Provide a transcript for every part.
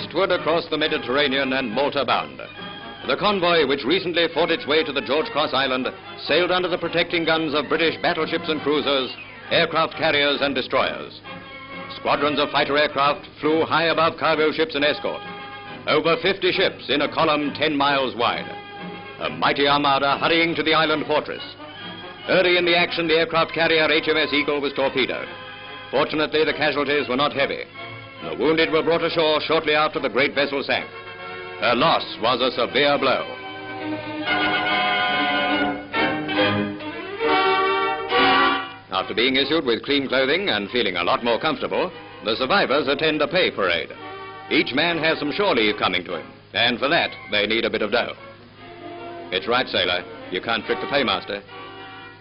westward across the Mediterranean and Malta bound. The convoy, which recently fought its way to the George Cross Island, sailed under the protecting guns of British battleships and cruisers, aircraft carriers and destroyers. Squadrons of fighter aircraft flew high above cargo ships and escort. Over 50 ships in a column 10 miles wide. A mighty armada hurrying to the island fortress. Early in the action, the aircraft carrier HMS Eagle was torpedoed. Fortunately, the casualties were not heavy. The wounded were brought ashore shortly after the great vessel sank. Her loss was a severe blow. After being issued with clean clothing and feeling a lot more comfortable, the survivors attend a pay parade. Each man has some shore leave coming to him, and for that, they need a bit of dough. It's right, sailor. You can't trick the paymaster.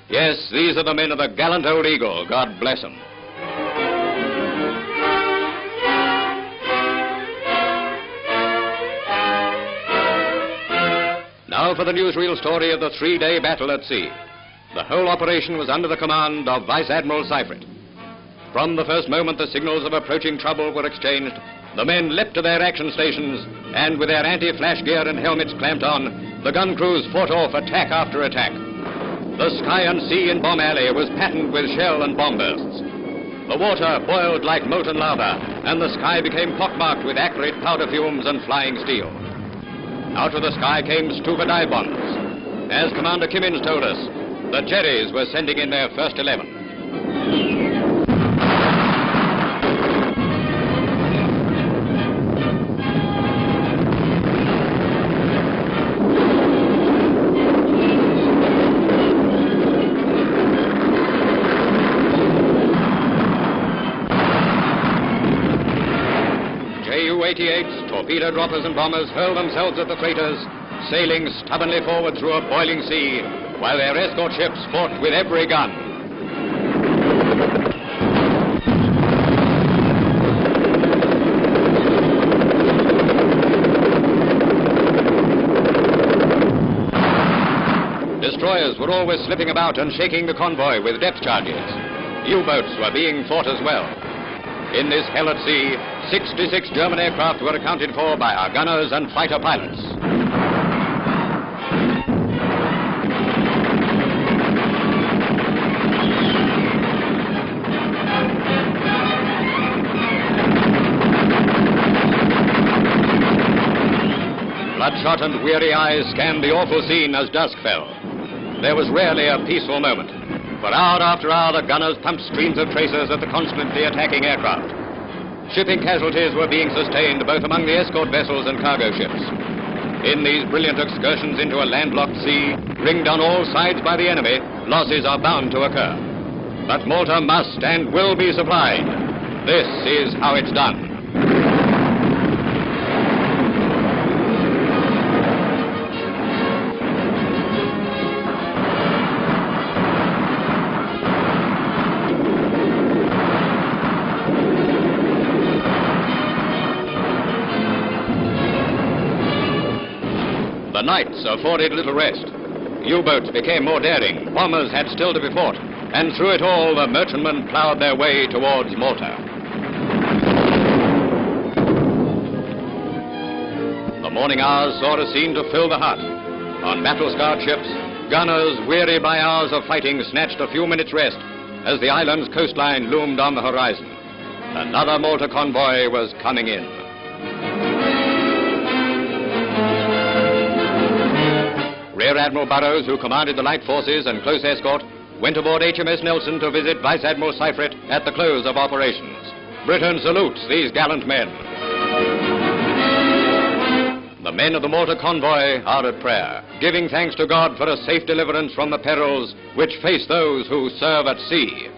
Yes, these are the men of the gallant old Eagle. God bless them. Now for the newsreel story of the three-day battle at sea. The whole operation was under the command of Vice Admiral Seifert. From the first moment the signals of approaching trouble were exchanged, the men leapt to their action stations, and with their anti-flash gear and helmets clamped on, the gun crews fought off attack after attack. The sky and sea in Bomb Alley was patterned with shell and bomb bursts. The water boiled like molten lava, and the sky became pockmarked with acrid powder fumes and flying steel. Out of the sky came Stuka dive bombers. As Commander Kimmins told us, the Jerrys were sending in their first 11. Ju-88s, torpedo droppers and bombers hurled themselves at the freighters, sailing stubbornly forward through a boiling sea, while their escort ships fought with every gun. Destroyers were always slipping about and shaking the convoy with depth charges. U-boats were being fought as well. In this hell at sea, 66 German aircraft were accounted for by our gunners and fighter pilots. Bloodshot and weary eyes scanned the awful scene as dusk fell. There was rarely a peaceful moment. For hour after hour, the gunners pumped streams of tracers at the constantly attacking aircraft. Shipping casualties were being sustained both among the escort vessels and cargo ships. In these brilliant excursions into a landlocked sea, ringed on all sides by the enemy, losses are bound to occur. But Malta must and will be supplied. This is how it's done. The nights afforded little rest. U-boats became more daring, bombers had still to be fought, and through it all the merchantmen ploughed their way towards Malta. The morning hours saw a scene to fill the heart. On battle-scarred ships, gunners, weary by hours of fighting, snatched a few minutes' rest as the island's coastline loomed on the horizon. Another Malta convoy was coming in. Rear Admiral Burrows, who commanded the light forces and close escort, went aboard HMS Nelson to visit Vice Admiral Seifert at the close of operations. Britain salutes these gallant men. The men of the Malta Convoy are at prayer, giving thanks to God for a safe deliverance from the perils which face those who serve at sea.